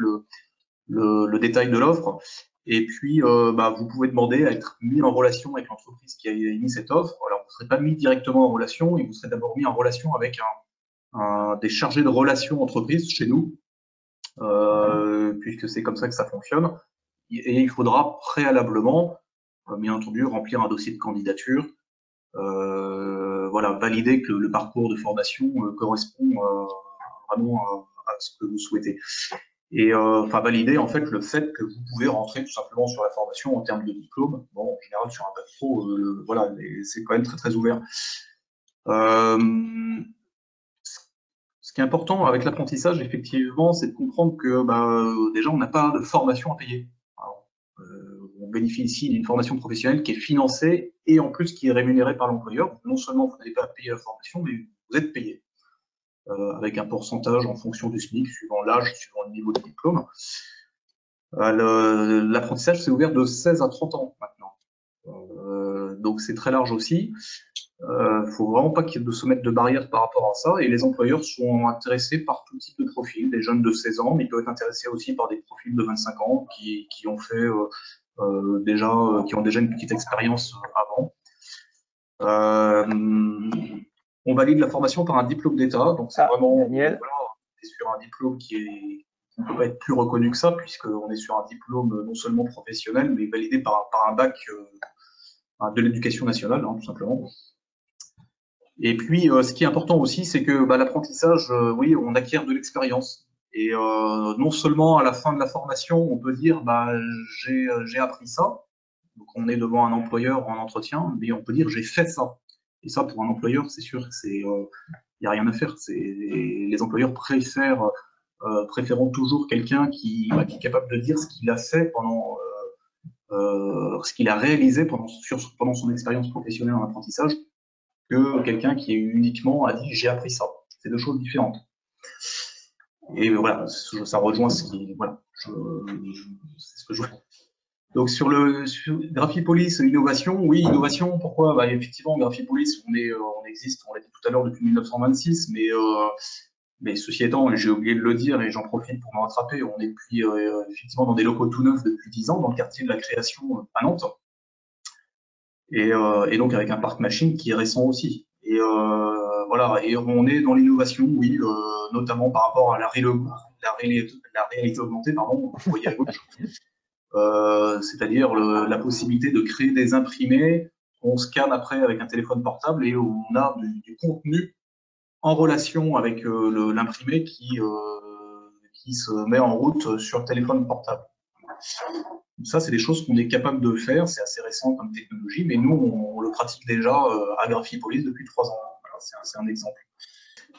le détail de l'offre. Et puis, vous pouvez demander à être mis en relation avec l'entreprise qui a émis cette offre. Alors, vous ne serez pas mis directement en relation, et vous serez d'abord mis en relation avec des chargés de relations entreprises chez nous, puisque c'est comme ça que ça fonctionne. Et il faudra préalablement, bien entendu, remplir un dossier de candidature, valider que le parcours de formation correspond vraiment à ce que vous souhaitez. Et valider en fait le fait que vous pouvez rentrer tout simplement sur la formation en termes de diplôme. Bon, en général sur un bac pro, c'est quand même très très ouvert. Ce qui est important avec l'apprentissage, effectivement, c'est de comprendre que déjà on n'a pas de formation à payer. Alors, on bénéficie d'une formation professionnelle qui est financée et en plus qui est rémunérée par l'employeur. Non seulement vous n'avez pas à payer la formation, mais vous êtes payé. Avec un pourcentage en fonction du SMIC, suivant l'âge, suivant le niveau de diplôme. L'apprentissage, c'est ouvert de 16 à 30 ans maintenant. Donc c'est très large aussi. Faut vraiment pas qu'il y ait de se mettre de barrières par rapport à ça. Et les employeurs sont intéressés par tout type de profil, des jeunes de 16 ans, mais ils peuvent être intéressés aussi par des profils de 25 ans qui ont fait qui ont déjà une petite expérience avant. On valide la formation par un diplôme d'État, donc c'est vraiment Daniel. On est sur un diplôme qui ne peut pas être plus reconnu que ça, puisqu'on est sur un diplôme non seulement professionnel, mais validé par un bac de l'éducation nationale, tout simplement. Et puis, ce qui est important aussi, c'est que l'apprentissage, oui, on acquiert de l'expérience. Et non seulement à la fin de la formation, on peut dire j'ai appris ça, donc on est devant un employeur en entretien, mais on peut dire j'ai fait ça. Et ça, pour un employeur, c'est sûr que il n'y a rien à faire. Les employeurs préférant toujours quelqu'un qui est capable de dire ce qu'il a fait ce qu'il a réalisé pendant son expérience professionnelle en apprentissage, que quelqu'un qui uniquement a dit j'ai appris ça. C'est deux choses différentes. Et voilà, ça rejoint ce qui, c'est ce que je vois. Donc sur Graphipolis innovation, oui, innovation, pourquoi? Effectivement, Graphipolis, on existe, on l'a dit tout à l'heure, depuis 1926, mais ceci étant, j'ai oublié de le dire et j'en profite pour me rattraper, on est effectivement dans des locaux tout neufs depuis 10 ans, dans le quartier de la Création à Nantes, et donc avec un parc machine qui est récent aussi. Et et on est dans l'innovation, oui, notamment par rapport à la réalité augmentée, pardon, vous voyez à gauche. C'est-à-dire la possibilité de créer des imprimés qu'on scanne après avec un téléphone portable et où on a du contenu en relation avec l'imprimé qui se met en route sur le téléphone portable. Ça, c'est des choses qu'on est capable de faire, c'est assez récent comme technologie, mais nous, on le pratique déjà à Graphipolis depuis 3 ans. Voilà, c'est un exemple.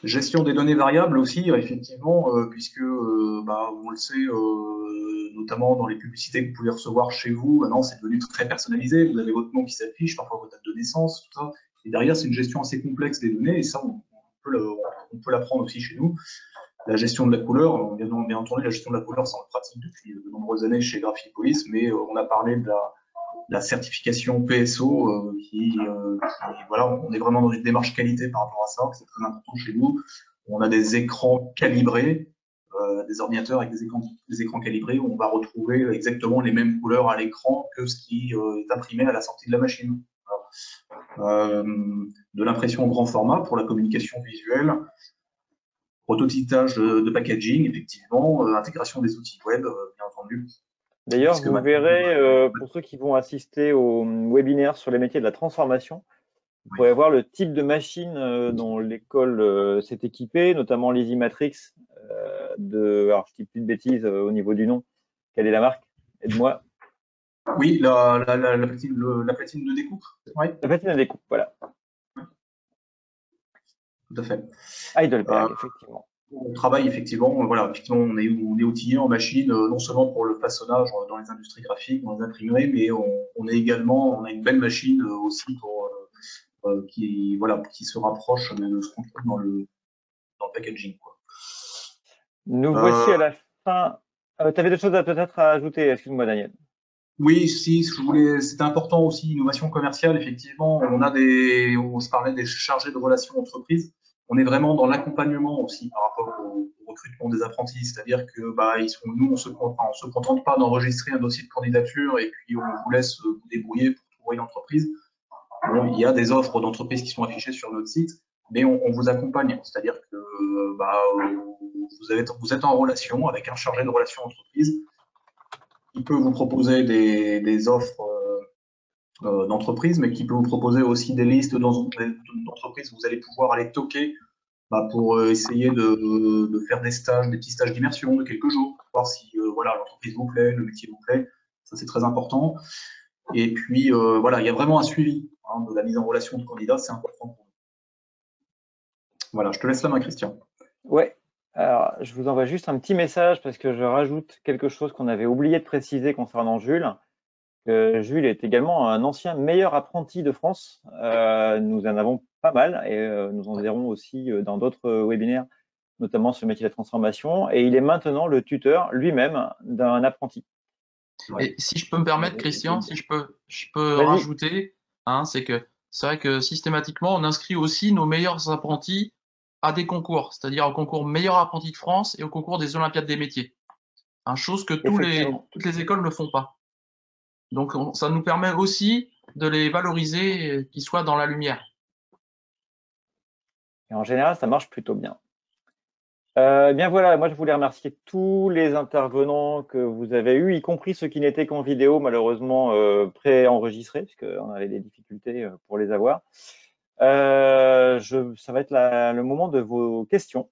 Gestion des données variables aussi, effectivement, puisque on le sait, notamment dans les publicités que vous pouvez recevoir chez vous, maintenant c'est devenu très personnalisé, vous avez votre nom qui s'affiche, parfois votre date de naissance, tout ça, et derrière c'est une gestion assez complexe des données, et ça on peut l'apprendre aussi chez nous. La gestion de la couleur, bien entendu la gestion de la couleur, ça on le pratique depuis de nombreuses années chez Graphipolis, mais on a parlé de la certification PSO on est vraiment dans une démarche qualité par rapport à ça, c'est très important chez nous. On a des écrans calibrés, des ordinateurs avec des écrans calibrés où on va retrouver exactement les mêmes couleurs à l'écran que ce qui est imprimé à la sortie de la machine. De l'impression grand format pour la communication visuelle, prototypage de packaging, effectivement, intégration des outils web, bien entendu. D'ailleurs, Puisque vous maintenant, verrez, pour ceux qui vont assister au webinaire sur les métiers de la transformation, vous pourrez voir le type de machine dont l'école s'est équipée, notamment l'EasyMatrix alors je dis plus de bêtises au niveau du nom. Quelle est la marque? Aide-moi. oui, la platine de découpe. Oui, La platine à découpe, voilà. tout à fait. Heidelberg, effectivement. On travaille effectivement, voilà, effectivement, on est outillé en machine, non seulement pour le façonnage dans les industries graphiques, dans les imprimeries, mais on a une belle machine aussi pour qui se rapproche de ce qu'on trouve dans le packaging, quoi. Nous voici à la fin. Tu avais d'autres choses peut-être à ajouter, excuse-moi Daniel. Oui, si, c'était important aussi, innovation commerciale, effectivement. On se parlait des chargés de relations entreprises. On est vraiment dans l'accompagnement aussi par rapport au recrutement des apprentis. C'est-à-dire que, nous, on se contente pas d'enregistrer un dossier de candidature et puis on vous laisse vous débrouiller pour trouver une entreprise. Bon, il y a des offres d'entreprises qui sont affichées sur notre site, mais on vous accompagne. C'est-à-dire que, vous êtes en relation avec un chargé de relations entreprises. Il peut vous proposer des offres d'entreprise, mais qui peut vous proposer aussi des listes d'entreprises où vous allez pouvoir aller toquer pour essayer de faire des petits stages d'immersion de quelques jours, pour voir si l'entreprise vous plaît, le métier vous plaît. Ça, c'est très important. Et puis, il y a vraiment un suivi de la mise en relation de candidats, c'est important pour nous. Voilà, je te laisse la main, Christian. Ouais. Alors, je vous envoie juste un petit message parce que je rajoute quelque chose qu'on avait oublié de préciser concernant Jules. Jules est également un ancien meilleur apprenti de France. Nous en avons pas mal et nous en verrons aussi dans d'autres webinaires, notamment sur le métier de la transformation. Et il est maintenant le tuteur lui-même d'un apprenti. Et si je peux me permettre, Christian, si je peux rajouter, c'est vrai que systématiquement, on inscrit aussi nos meilleurs apprentis à des concours, c'est-à-dire au concours meilleur apprenti de France et au concours des Olympiades des métiers. Chose que toutes les écoles ne font pas. Donc, ça nous permet aussi de les valoriser et qu'ils soient dans la lumière. Et en général, ça marche plutôt bien. Bien voilà, moi je voulais remercier tous les intervenants que vous avez eus, y compris ceux qui n'étaient qu'en vidéo, malheureusement pré-enregistrés, puisqu'on avait des difficultés pour les avoir. Ça va être le moment de vos questions.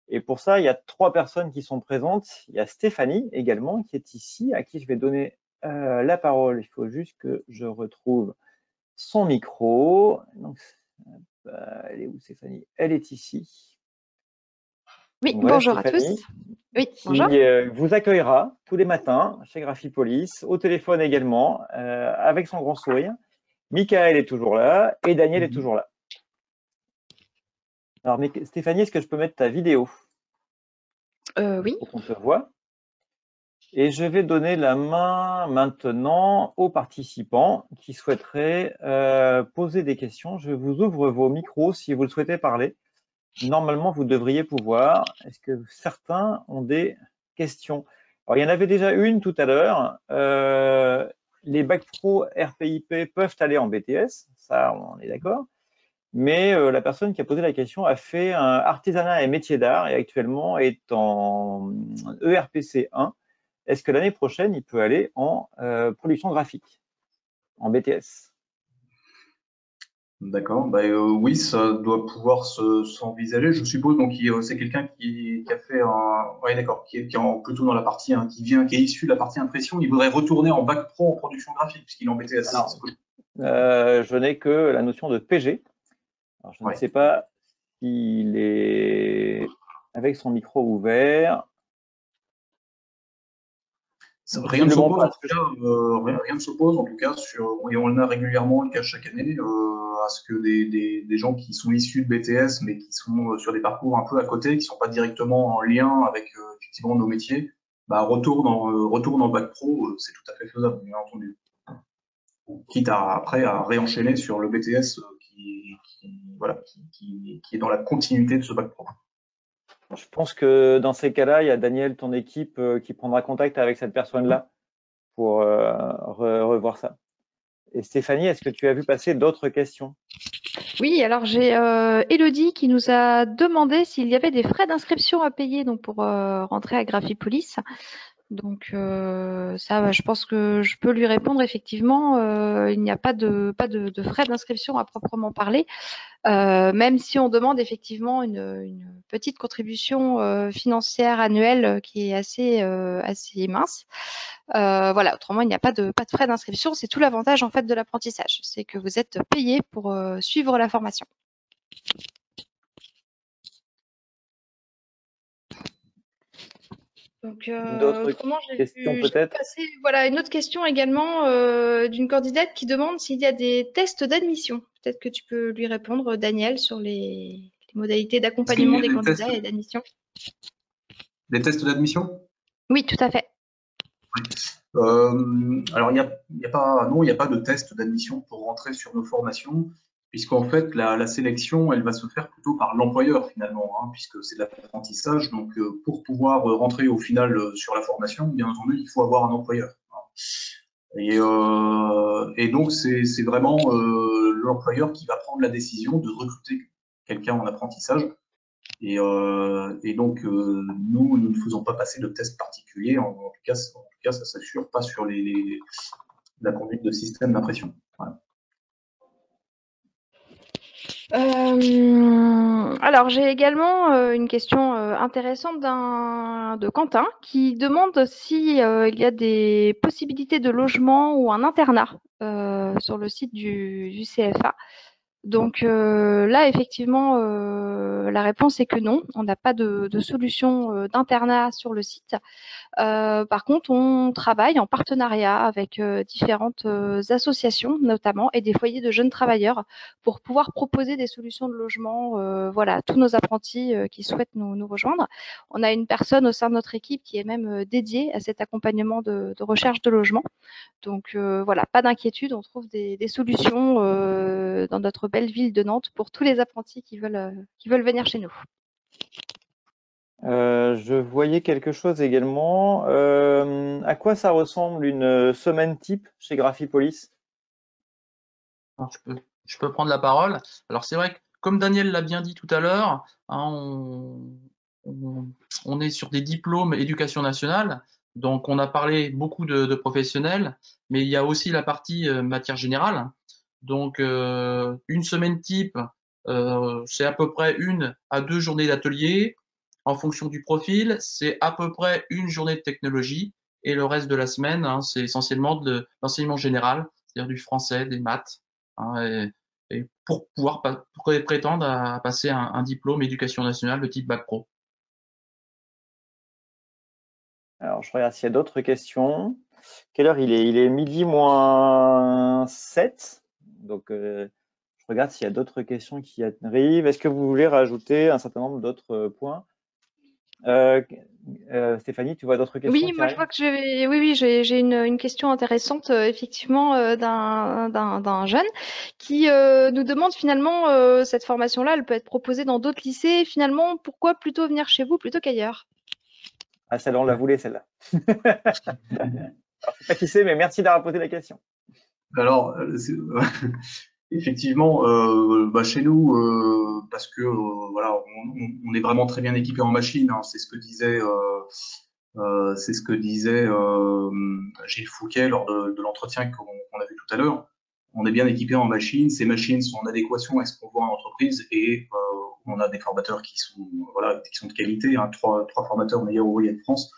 Et pour ça, il y a 3 personnes qui sont présentes. Il y a Stéphanie également qui est ici, à qui je vais donner la parole. Il faut juste que je retrouve son micro. Donc, elle est où Stéphanie? Elle est ici. Oui, voilà, bonjour Stéphanie, à tous. Oui, bonjour. Qui vous accueillera tous les matins chez Graphipolis, au téléphone également, avec son grand sourire. Michael est toujours là et Daniel est toujours là. Alors, Stéphanie, est-ce que je peux mettre ta vidéo? Oui. Pour qu'on te voit. Et je vais donner la main maintenant aux participants qui souhaiteraient poser des questions. Je vous ouvre vos micros si vous le souhaitez parler. Normalement, vous devriez pouvoir. Est-ce que certains ont des questions? Alors, il y en avait déjà une tout à l'heure. Les bacs pro RPIP peuvent aller en BTS, ça, on est d'accord. Mais la personne qui a posé la question a fait un artisanat et métier d'art et actuellement est en ERPC 1. Est-ce que l'année prochaine, il peut aller en production graphique, en BTS? D'accord. Oui, ça doit pouvoir s'envisager. Je suppose donc c'est quelqu'un qui a fait un. Oui, d'accord. Qui est plutôt dans la partie qui est issu de la partie impression. Il voudrait retourner en bac pro en production graphique puisqu'il est en BTS. Alors, je n'ai que la notion de PG. Alors, je ne sais pas s'il est avec son micro ouvert. Rien ne s'oppose en tout cas et on a régulièrement le cas chaque année à ce que des gens qui sont issus de BTS mais qui sont sur des parcours un peu à côté, qui sont pas directement en lien avec effectivement nos métiers, retournent en bac pro, c'est tout à fait faisable, bien entendu. Quitte après à réenchaîner sur le BTS qui est dans la continuité de ce bac pro. Je pense que dans ces cas-là, il y a Daniel, ton équipe, qui prendra contact avec cette personne-là pour revoir ça. Et Stéphanie, est-ce que tu as vu passer d'autres questions? Oui, alors j'ai Elodie qui nous a demandé s'il y avait des frais d'inscription à payer donc pour rentrer à Graphipolis. Donc ça, je pense que je peux lui répondre effectivement. Il n'y a pas de frais d'inscription à proprement parler, même si on demande effectivement une petite contribution financière annuelle qui est assez mince. Voilà. Autrement, il n'y a pas de frais d'inscription. C'est tout l'avantage en fait de l'apprentissage, c'est que vous êtes payé pour suivre la formation. Donc, D'autres autrement, questions j'ai peut-être? passé voilà, une autre question également d'une candidate qui demande s'il y a des tests d'admission. Peut-être que tu peux lui répondre, Daniel, sur les modalités Est-ce qu'il d'accompagnement y a des candidats et d'admission. des tests d'admission? Oui, tout à fait. Alors, il y a pas, non, il n'y a pas de test d'admission pour rentrer sur nos formations, puisqu'en fait, la sélection, elle va se faire plutôt par l'employeur finalement, hein, puisque c'est de l'apprentissage. Donc, pour pouvoir rentrer au final sur la formation, bien entendu, il faut avoir un employeur. Et donc, c'est vraiment l'employeur qui va prendre la décision de recruter quelqu'un en apprentissage. Et donc, nous ne faisons pas passer de tests particuliers. En tout cas, ça s'assure pas sur la conduite de système d'impression. Voilà. Alors, j'ai également une question intéressante de Quentin qui demande si il y a des possibilités de logement ou un internat sur le site du CFA. Donc là, effectivement, la réponse est que non, on n'a pas de solution d'internat sur le site. Par contre, on travaille en partenariat avec différentes associations, notamment, et des foyers de jeunes travailleurs pour pouvoir proposer des solutions de logement voilà, à tous nos apprentis qui souhaitent nous rejoindre. On a une personne au sein de notre équipe qui est même dédiée à cet accompagnement de recherche de logement. Donc voilà, pas d'inquiétude, on trouve des solutions dans notre belle ville de Nantes pour tous les apprentis qui veulent venir chez nous. Je voyais quelque chose également. À quoi ça ressemble une semaine type chez Graphipolis? Alors, je peux prendre la parole. Alors c'est vrai que, comme Daniel l'a bien dit tout à l'heure, hein, on est sur des diplômes éducation nationale, donc on a parlé beaucoup de professionnels, mais il y a aussi la partie matière générale. Donc une semaine type, c'est à peu près 1 à 2 journées d'atelier. En fonction du profil, c'est à peu près 1 journée de technologie, et le reste de la semaine, hein, c'est essentiellement de l'enseignement général, c'est-à-dire du français, des maths, hein, et pour pouvoir prétendre à passer un diplôme éducation nationale de type bac pro. Alors, je regarde s'il y a d'autres questions. Quelle heure il est? Il est midi moins 7. Donc, je regarde s'il y a d'autres questions qui arrivent. Est-ce que vous voulez rajouter un certain nombre d'autres points? Stéphanie, tu vois d'autres questions? Oui, moi je vois que j'ai une question intéressante effectivement d'un jeune qui nous demande finalement cette formation-là, elle peut être proposée dans d'autres lycées. Finalement, pourquoi plutôt venir chez vous plutôt qu'ailleurs? Ah, celle-là, on la voulait, celle-là. Alors, je sais pas qui c'est, mais merci d'avoir posé la question. Alors, effectivement, chez nous, parce que voilà, on est vraiment très bien équipé en machine. Hein, c'est ce que disait Gilles Fouquet lors de l'entretien qu'on a vu tout à l'heure. On est bien équipé en machine. Ces machines sont en adéquation avec ce qu'on voit en entreprise, et on a des formateurs qui sont de qualité. Hein, trois formateurs meilleurs ouvriers de France.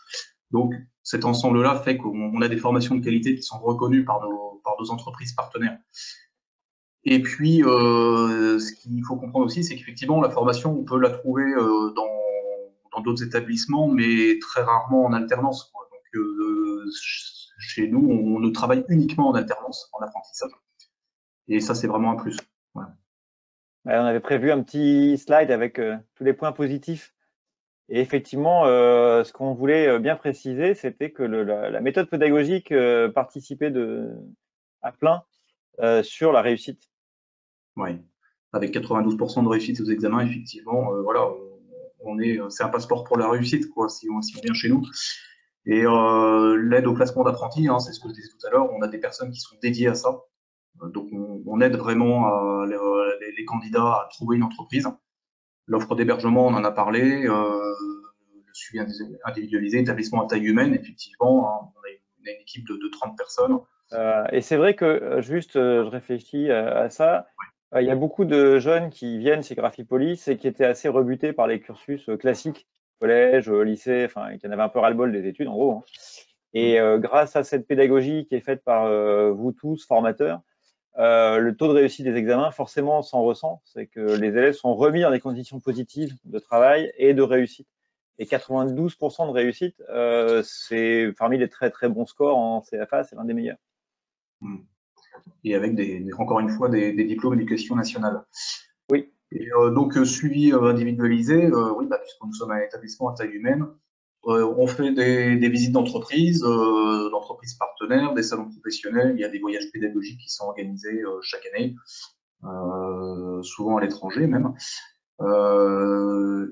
Donc, cet ensemble-là fait qu'on a des formations de qualité qui sont reconnues par nos entreprises partenaires. Et puis, ce qu'il faut comprendre aussi, c'est qu'effectivement, la formation, on peut la trouver dans d'autres établissements, mais très rarement en alternance, quoi. Donc, chez nous, on ne travaille uniquement en alternance, en apprentissage. Et ça, c'est vraiment un plus. Voilà. On avait prévu un petit slide avec tous les points positifs. Et effectivement, ce qu'on voulait bien préciser, c'était que la méthode pédagogique participait à plein sur la réussite. Oui, avec 92% de réussite aux examens, effectivement, voilà, c'est un passeport pour la réussite, quoi, si on vient chez nous. Et l'aide au placement d'apprentis, hein, c'est ce que je disais tout à l'heure, on a des personnes qui sont dédiées à ça. Donc, on aide vraiment les candidats à trouver une entreprise. L'offre d'hébergement, on en a parlé. Le suivi individualisé, établissement à taille humaine, effectivement, hein, on a une équipe de 30 personnes. Et c'est vrai que, je réfléchis à ça, il y a beaucoup de jeunes qui viennent chez Graphipolis et qui étaient assez rebutés par les cursus classiques, collège, lycée, enfin, qui en avaient un peu ras-le-bol des études, en gros, hein. Et grâce à cette pédagogie qui est faite par vous tous, formateurs, le taux de réussite des examens, forcément, s'en ressent. C'est que les élèves sont remis dans des conditions positives de travail et de réussite. Et 92% de réussite, c'est parmi les très très bons scores en CFA, c'est l'un des meilleurs. Et avec encore une fois des diplômes d'éducation nationale. Oui. Et donc suivi individualisé, oui, puisque nous sommes un établissement à taille humaine, on fait des visites d'entreprise, d'entreprises partenaires, des salons professionnels. Il y a des voyages pédagogiques qui sont organisés chaque année, souvent à l'étranger même.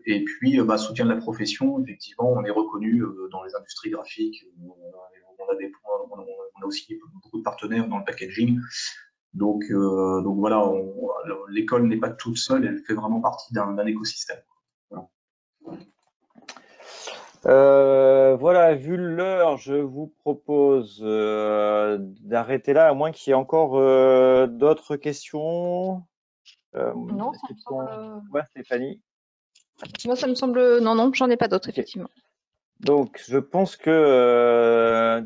Et puis, soutien de la profession. Effectivement, on est reconnu dans les industries graphiques. On a aussi beaucoup de partenaires dans le packaging. Donc voilà, l'école n'est pas toute seule, elle fait vraiment partie d'un écosystème. Voilà, vu l'heure, je vous propose d'arrêter là, à moins qu'il y ait encore d'autres questions. Non, ça me semble. Ouais, Stéphanie. Moi, ça me semble. Non, j'en ai pas d'autres, effectivement. Donc, je pense que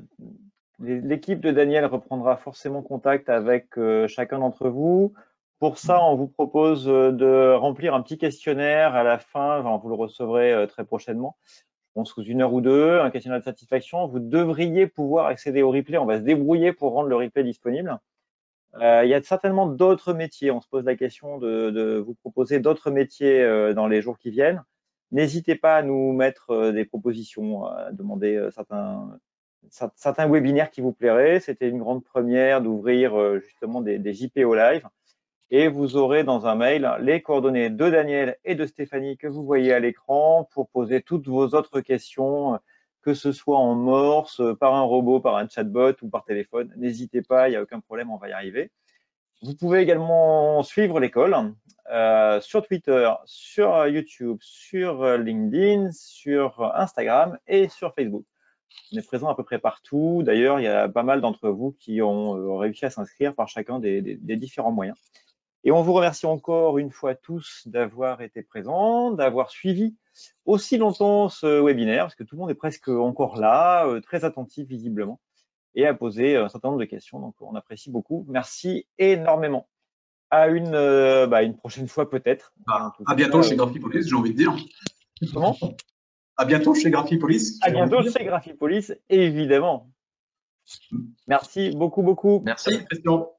l'équipe de Daniel reprendra forcément contact avec chacun d'entre vous. Pour ça, on vous propose de remplir un petit questionnaire à la fin. Enfin, vous le recevrez très prochainement. Sous 1 heure ou 2, un questionnaire de satisfaction. Vous devriez pouvoir accéder au replay. On va se débrouiller pour rendre le replay disponible. Il y a certainement d'autres métiers. On se pose la question de vous proposer d'autres métiers dans les jours qui viennent. N'hésitez pas à nous mettre des propositions, à demander certains webinaires qui vous plairaient. C'était une grande première d'ouvrir justement des JPO live. Et vous aurez dans un mail les coordonnées de Daniel et de Stéphanie que vous voyez à l'écran pour poser toutes vos autres questions, que ce soit en morse, par un robot, par un chatbot ou par téléphone. N'hésitez pas, il n'y a aucun problème, on va y arriver. Vous pouvez également suivre l'école sur Twitter, sur YouTube, sur LinkedIn, sur Instagram et sur Facebook. On est présent à peu près partout. D'ailleurs, il y a pas mal d'entre vous qui ont réussi à s'inscrire par chacun des différents moyens. Et on vous remercie encore une fois tous d'avoir été présents, d'avoir suivi aussi longtemps ce webinaire, parce que tout le monde est presque encore là, très attentif visiblement, et a posé un certain nombre de questions. Donc, on apprécie beaucoup. Merci énormément. À une prochaine fois peut-être. À bientôt chez Graphipolis, j'ai envie de dire. Comment ? À bientôt chez Graphipolis. À bientôt chez Graphipolis, évidemment. Merci beaucoup. Merci. Question.